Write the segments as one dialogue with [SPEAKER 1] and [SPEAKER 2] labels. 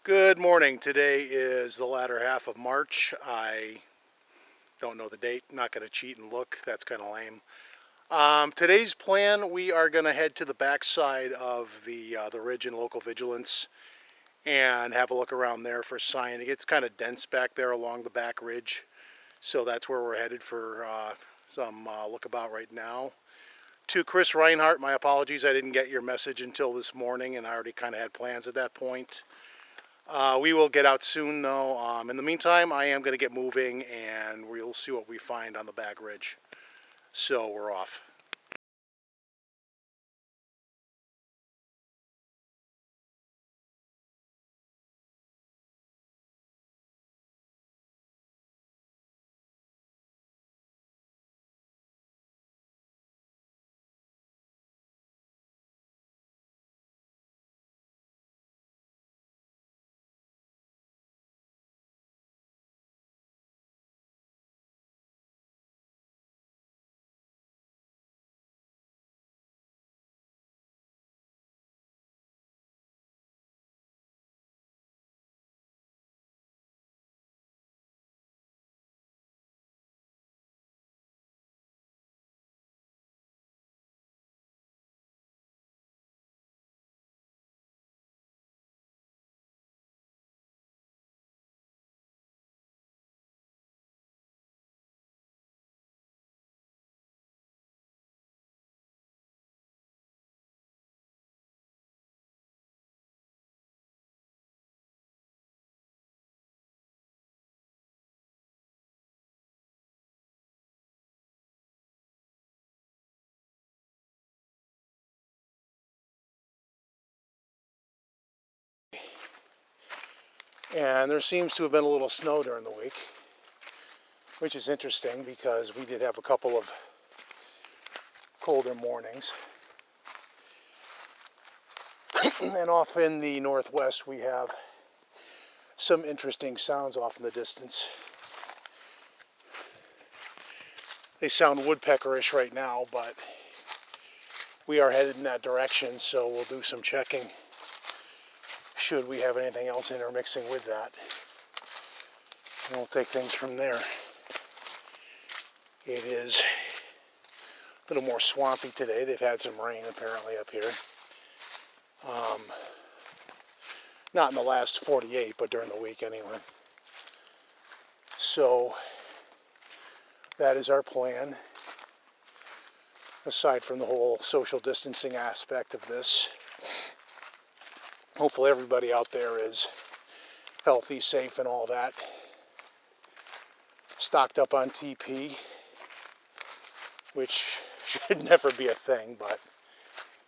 [SPEAKER 1] Good morning. Today is the latter half of March. I don't know the date. Not going to cheat and look. That's kind of lame. Today's plan, we are going to head to the backside of the ridge in Local Vigilance and have a look around there for sign. It gets kind of dense back there along the back ridge, so that's where we're headed for some lookabout right now. To Chris Reinhardt, my apologies. I didn't get your message until this morning, and I already kind of had plans at that point. We will get out soon though. In the meantime, I am going to get moving and we'll see what we find on the back ridge. So we're off. And there seems to have been a little snow during the week, which is interesting because we did have a couple of colder mornings. And off in the northwest we have some interesting sounds off in the distance. They sound woodpeckerish right now, but we are headed in that direction, so we'll do some checking should we have anything else intermixing with that. And we'll take things from there. It is a little more swampy today. They've had some rain apparently up here. Not in the last 48, but during the week anyway. So that is our plan. Aside from the whole social distancing aspect of this, hopefully everybody out there is healthy, safe, and all that. Stocked up on TP, which should never be a thing, but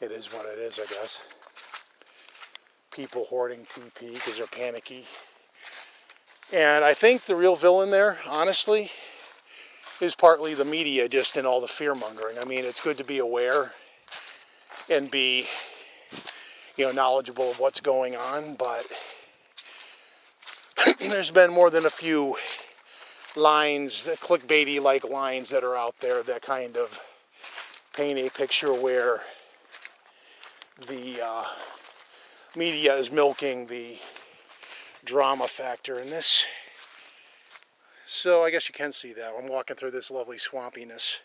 [SPEAKER 1] it is what it is, I guess. People hoarding TP because they're panicky. And I think the real villain there, honestly, is partly the media, just in all the fear-mongering. I mean, it's good to be aware and be, knowledgeable of what's going on, but there's been more than a few lines, clickbaity-like lines that are out there that kind of paint a picture where the media is milking the drama factor in this. So I guess you can see that. I'm walking through this lovely swampiness,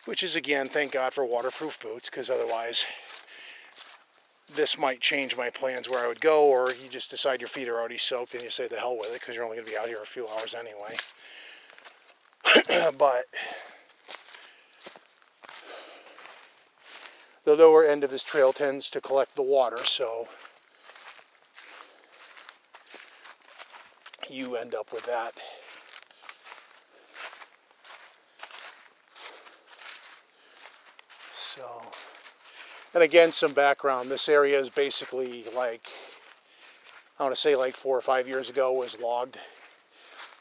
[SPEAKER 1] which is, again, thank God for waterproof boots, because otherwise this might change my plans where I would go, or you just decide your feet are already soaked and you say the hell with it, because you're only going to be out here a few hours anyway. But the lower end of this trail tends to collect the water, so you end up with that. So, and again, some background. This area is basically like, I want to say like 4 or 5 years ago, was logged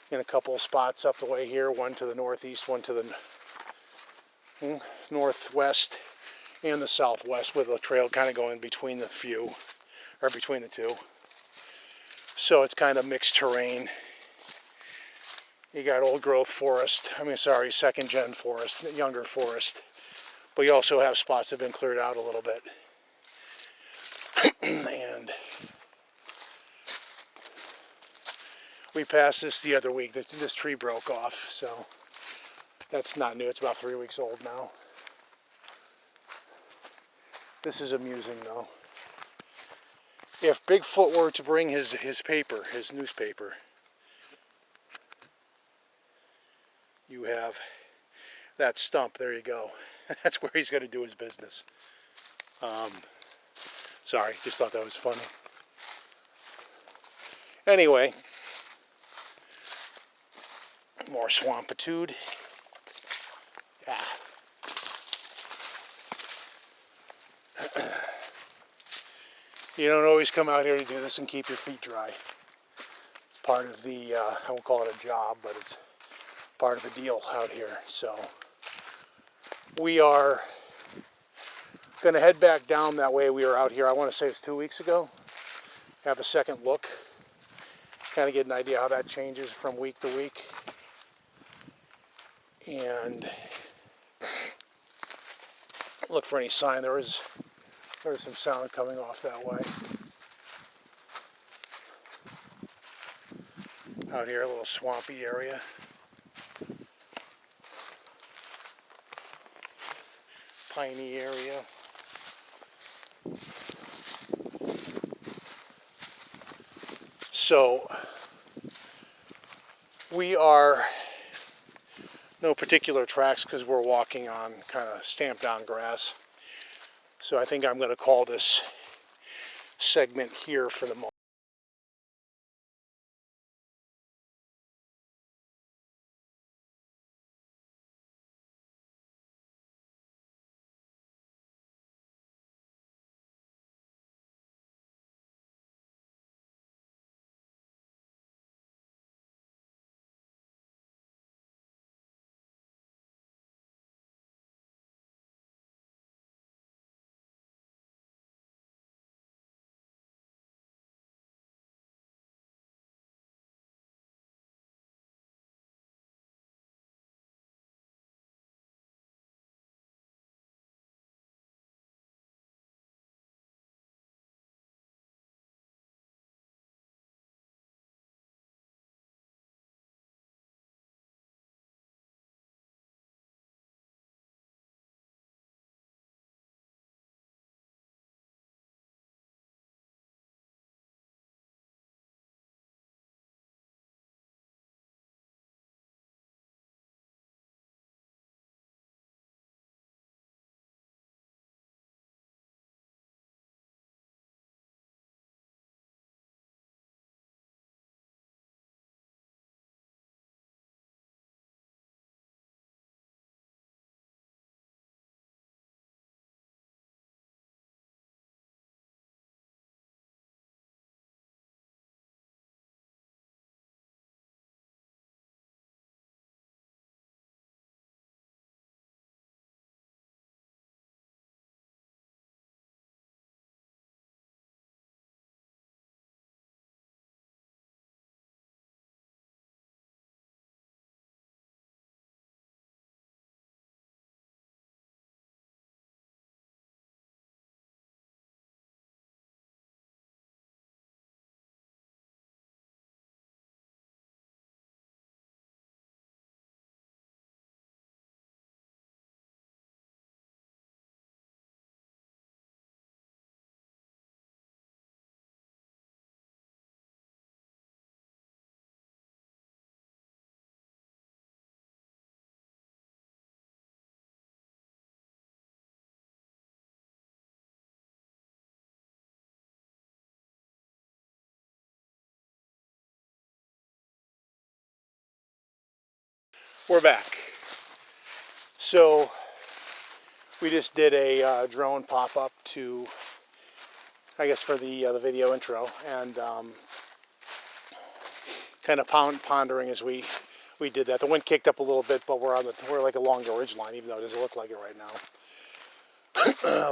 [SPEAKER 1] in a couple of spots up the way here. One to the northeast, one to the northwest, and the southwest, with a trail kind of going between the few, or between the two. So it's kind of mixed terrain. You got old growth forest, second gen forest, younger forest. But you also have spots that have been cleared out a little bit. And We passed this the other week. This tree broke off, so that's not new. It's about 3 weeks old now. This is amusing, though. If Bigfoot were to bring his newspaper, you have that stump. There you go. That's where he's going to do his business. Sorry, just thought that was funny. Anyway, more swampitude. Yeah. You don't always come out here to do this and keep your feet dry. It's part of the, I won't call it a job, but it's part of the deal out here. So we are going to head back down that way we were out here. I want to say it's 2 weeks ago. Have a second look. Kind of get an idea how that changes from week to week. And look for any sign. There is some sound coming off that way. Out here, a little swampy area. Piney area. So we are no particular tracks because we're walking on kind of stamped down grass. So I think I'm going to call this segment here for the moment. We're back. So we just did a drone pop-up to, I guess, for the video intro, and kind of pondering as we did that. The wind kicked up a little bit, but we're like along the ridge line, even though it doesn't look like it right now.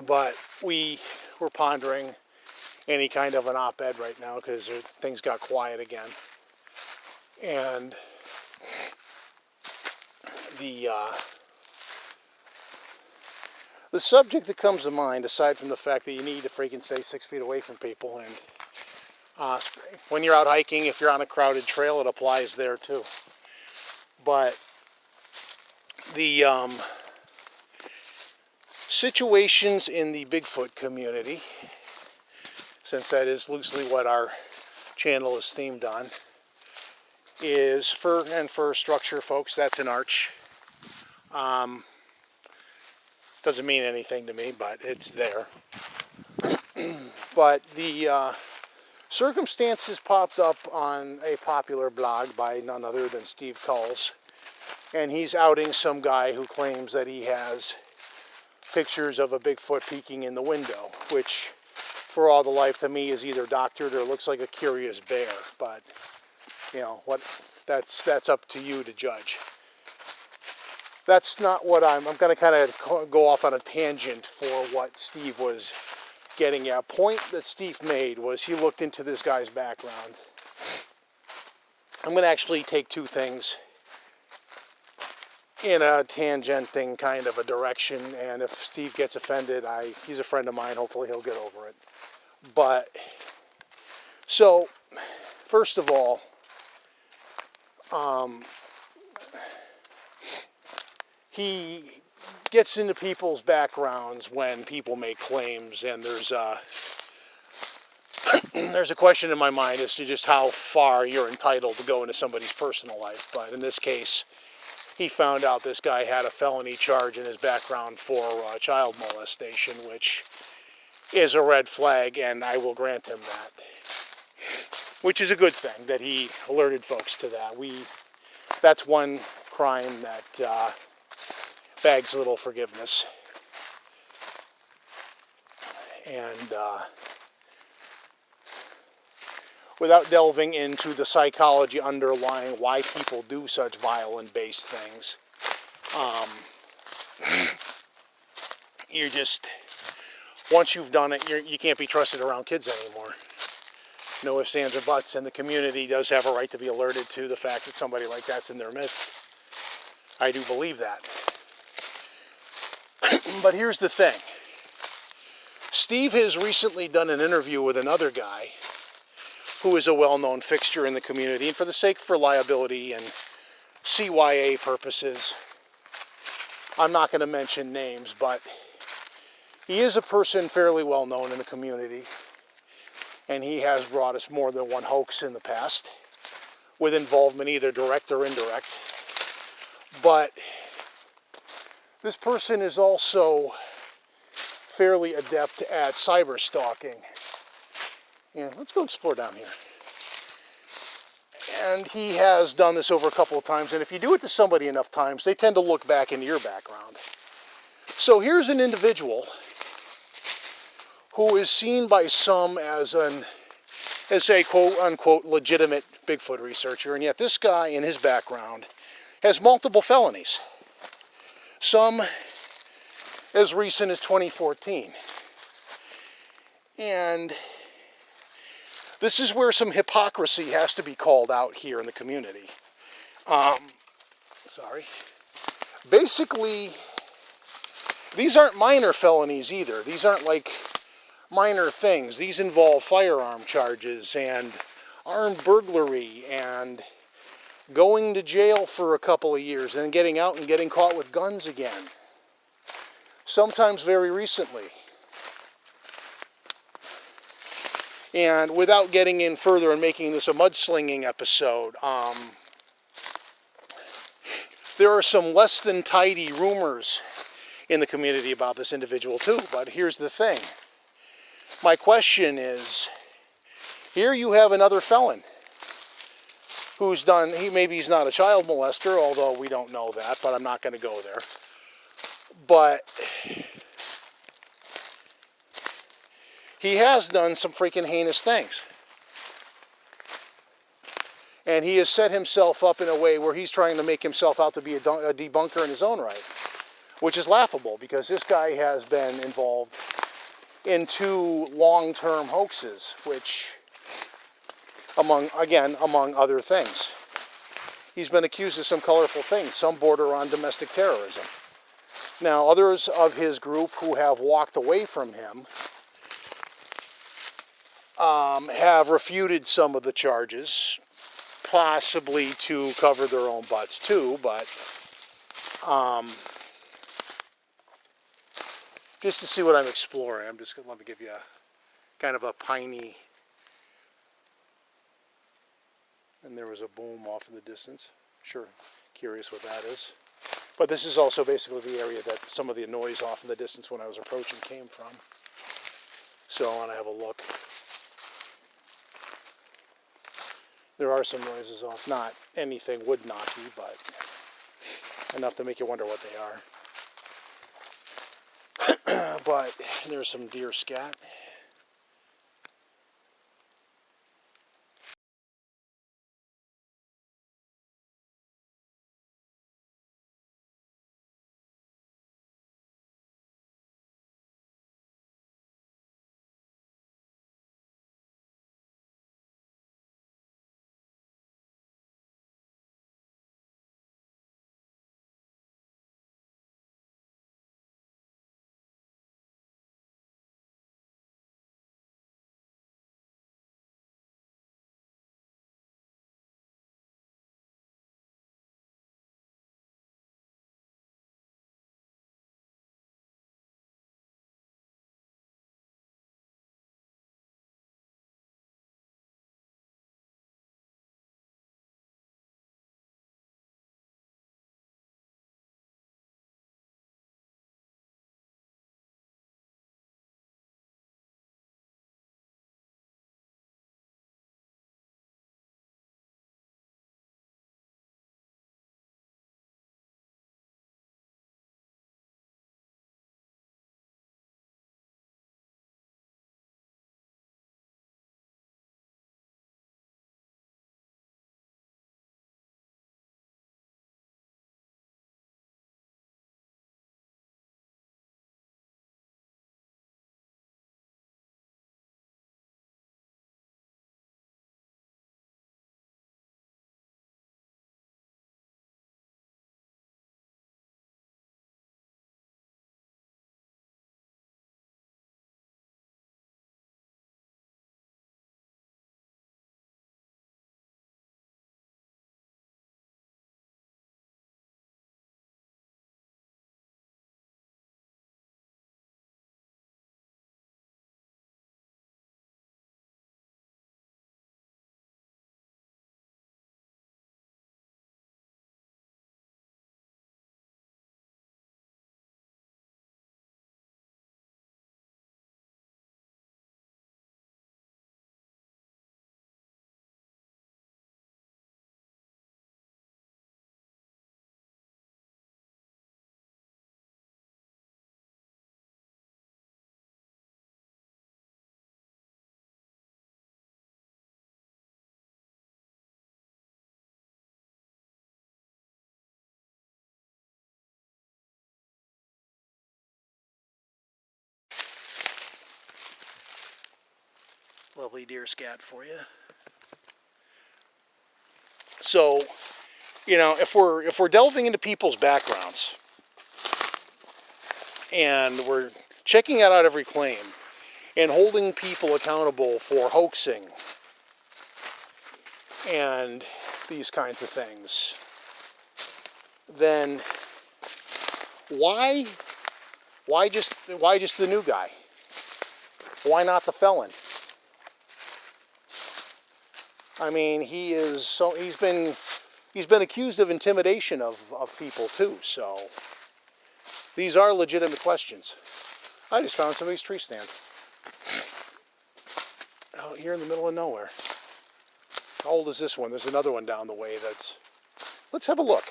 [SPEAKER 1] But we were pondering any kind of an op-ed right now because things got quiet again, and the subject that comes to mind, aside from the fact that you need to freaking stay 6 feet away from people, and When you're out hiking, if you're on a crowded trail, it applies there too. But the situations in the Bigfoot community, since that is loosely what our channel is themed on, is fur and fur structure, folks. That's an arch. Doesn't mean anything to me, but it's there. But the circumstances popped up on a popular blog by none other than Steve Kulls, and he's outing some guy who claims that he has pictures of a Bigfoot peeking in the window, which for all the life to me is either doctored or looks like a curious bear. But you know what, that's up to you to judge. That's not what I'm going to kind of go off on a tangent for what Steve was getting at. Point that Steve made was he looked into this guy's background. I'm going to actually take two things in a tangenting kind of a direction, and if Steve gets offended, he's a friend of mine, hopefully he'll get over it. But, so, first of all, he gets into people's backgrounds when people make claims, and there's a question in my mind as to just how far you're entitled to go into somebody's personal life. But in this case, he found out this guy had a felony charge in his background for child molestation, which is a red flag, and I will grant him that. Which is a good thing that he alerted folks to that. That's one crime that begs little forgiveness. And without delving into the psychology underlying why people do such violent-based things, you're just, once you've done it, you can't be trusted around kids anymore. No ifs, ands, or buts, and the community does have a right to be alerted to the fact that somebody like that's in their midst. I do believe that. But here's the thing. Steve has recently done an interview with another guy who is a well-known fixture in the community, and for the sake of reliability and CYA purposes, I'm not going to mention names, but he is a person fairly well-known in the community, and he has brought us more than one hoax in the past, with involvement either direct or indirect. But this person is also fairly adept at cyber stalking. Yeah, let's go explore down here. And he has done this over a couple of times, and if you do it to somebody enough times, they tend to look back into your background. So here's an individual who is seen by some as a quote-unquote legitimate Bigfoot researcher, and yet this guy in his background has multiple felonies. Some as recent as 2014. And this is where some hypocrisy has to be called out here in the community. Basically, these aren't minor felonies either. These aren't like minor things. These involve firearm charges and armed burglary and going to jail for a couple of years and getting out and getting caught with guns again. Sometimes very recently. And without getting in further and making this a mudslinging episode, there are some less than tidy rumors in the community about this individual too. But here's the thing. My question is, here you have another felon who's done, maybe he's not a child molester, although we don't know that, but I'm not going to go there. But he has done some freaking heinous things. And he has set himself up in a way where he's trying to make himself out to be a debunker in his own right, which is laughable because this guy has been involved in 2 long-term hoaxes, which, among other things. He's been accused of some colorful things, some border on domestic terrorism. Now, others of his group who have walked away from him have refuted some of the charges, possibly to cover their own butts too, but just to see what I'm exploring, I'm just going to let me give you a kind of a piney, and there was a boom off in the distance. Sure, curious what that is. But this is also basically the area that some of the noise off in the distance when I was approaching came from. So I want to have a look. There are some noises off, not anything wood knocky, but enough to make you wonder what they are. But there's some deer scat. Lovely deer scat for you. So, you know, if we're delving into people's backgrounds and we're checking out every claim and holding people accountable for hoaxing and these kinds of things, then why just the new guy? Why not the felon? I mean, he's been accused of intimidation of people too, so these are legitimate questions. I just found somebody's tree stand out here in the middle of nowhere. How old is this one? There's another one down the way that's... Let's have a look.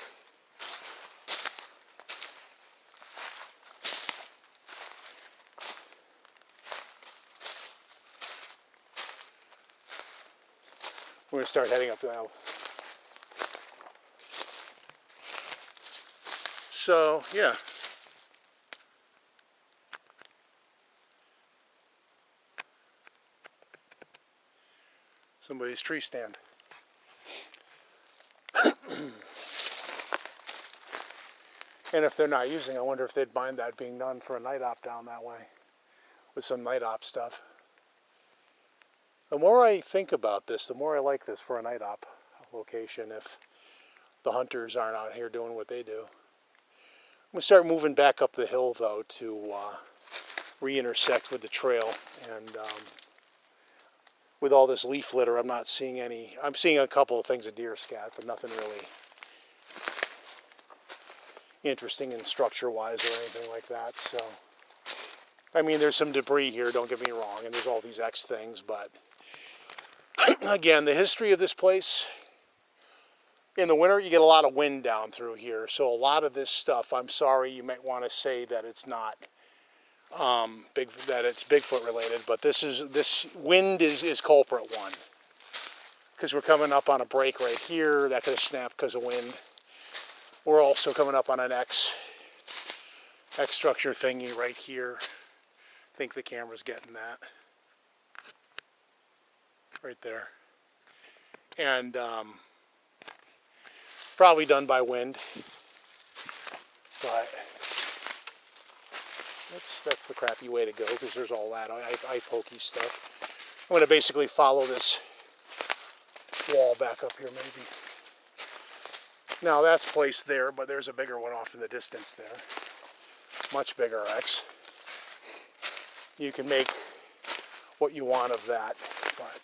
[SPEAKER 1] We're going to start heading up now. So, yeah. Somebody's tree stand. And if they're not using, I wonder if they'd mind that being done for a night op down that way with some night op stuff. The more I think about this, the more I like this for a night op location if the hunters aren't out here doing what they do. I'm going to start moving back up the hill, though, to re-intersect with the trail. And with all this leaf litter, I'm not seeing any. I'm seeing a couple of things of deer scat, but nothing really interesting in structure-wise or anything like that. So, I mean, there's some debris here, don't get me wrong, and there's all these X things, but again, the history of this place, in the winter, you get a lot of wind down through here, so a lot of this stuff, I'm sorry, you might want to say that it's not that it's Bigfoot related, but this wind is culprit one, because we're coming up on a break right here that could have snapped because of wind. We're also coming up on an X structure thingy right here. I think the camera's getting that right there, and probably done by wind, but that's the crappy way to go, because there's all that eye pokey stuff. I'm going to basically follow this wall back up here maybe. Now that's placed there, but there's a bigger one off in the distance there. Much bigger X. You can make what you want of that, but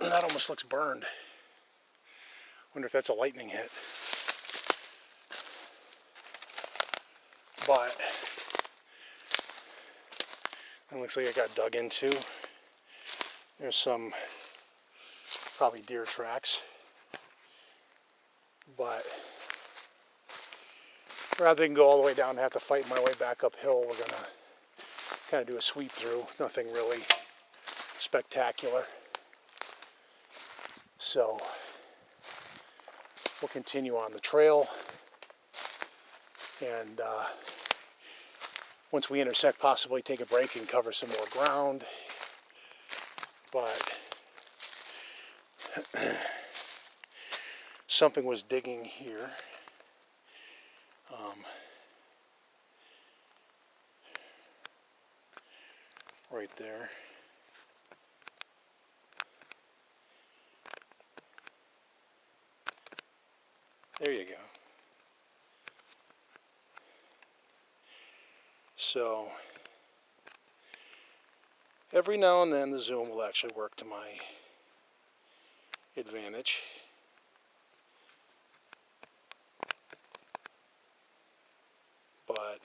[SPEAKER 1] that almost looks burned. Wonder if that's a lightning hit. But it looks like it got dug into. There's some probably deer tracks. But rather than go all the way down and have to fight my way back uphill, we're gonna kind of do a sweep through. Nothing really spectacular. So we'll continue on the trail, and once we intersect, possibly take a break and cover some more ground. But something was digging here. Right there. There you go. So every now and then the zoom will actually work to my advantage. But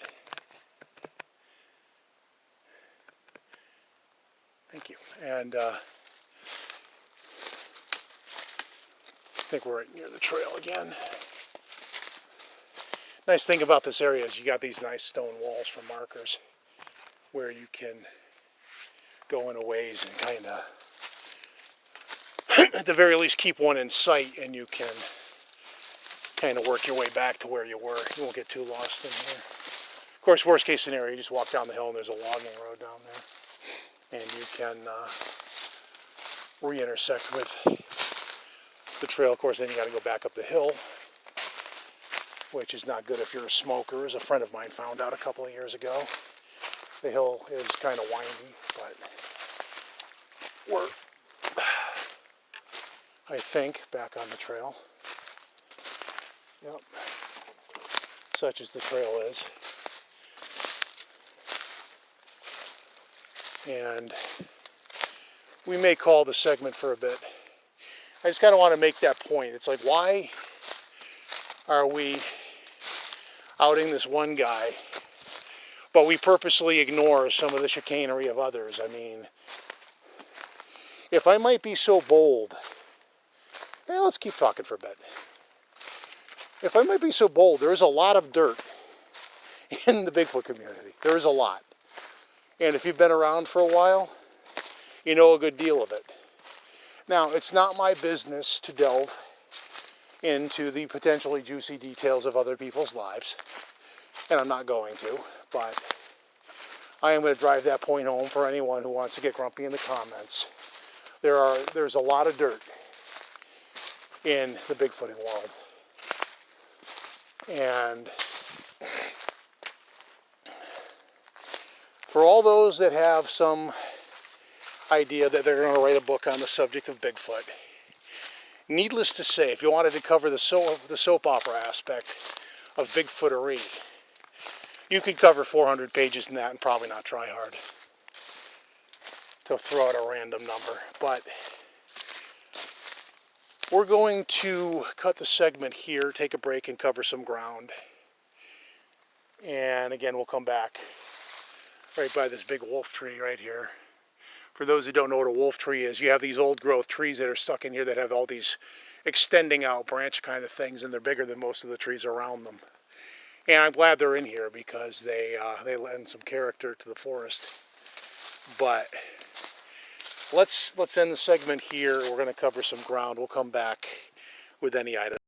[SPEAKER 1] thank you. And I think we're right near the trail again. Nice thing about this area is you got these nice stone walls for markers where you can go in a ways and kind of, at the very least, keep one in sight, and you can kind of work your way back to where you were. You won't get too lost in here. Of course, worst case scenario, you just walk down the hill and there's a logging road down there, and you can re-intersect with the trail. Of course, then you got to go back up the hill, which is not good if you're a smoker, as a friend of mine found out a couple of years ago. The hill is kind of windy, but we're, I think, back on the trail. Yep. Such as the trail is. And we may call the segment for a bit. I just kind of want to make that point. It's like, why are we outing this one guy, but we purposely ignore some of the chicanery of others? I mean, if I might be so bold, let's keep talking for a bit. If I might be so bold, there is a lot of dirt in the Bigfoot community. There is a lot. And if you've been around for a while, you know a good deal of it. Now, it's not my business to delve into the potentially juicy details of other people's lives, and I'm not going to, but I am going to drive that point home for anyone who wants to get grumpy in the comments. There's a lot of dirt in the Bigfooting world, and For all those that have some idea that they're going to write a book on the subject of Bigfoot, needless to say, if you wanted to cover the soap opera aspect of Bigfootery, you could cover 400 pages in that and probably not try hard to throw out a random number. But we're going to cut the segment here, take a break, and cover some ground. And again, we'll come back right by this big wolf tree right here. For those who don't know what a wolf tree is, you have these old growth trees that are stuck in here that have all these extending out branch kind of things, and they're bigger than most of the trees around them. And I'm glad they're in here because they lend some character to the forest. But let's end the segment here. We're going to cover some ground. We'll come back with any item.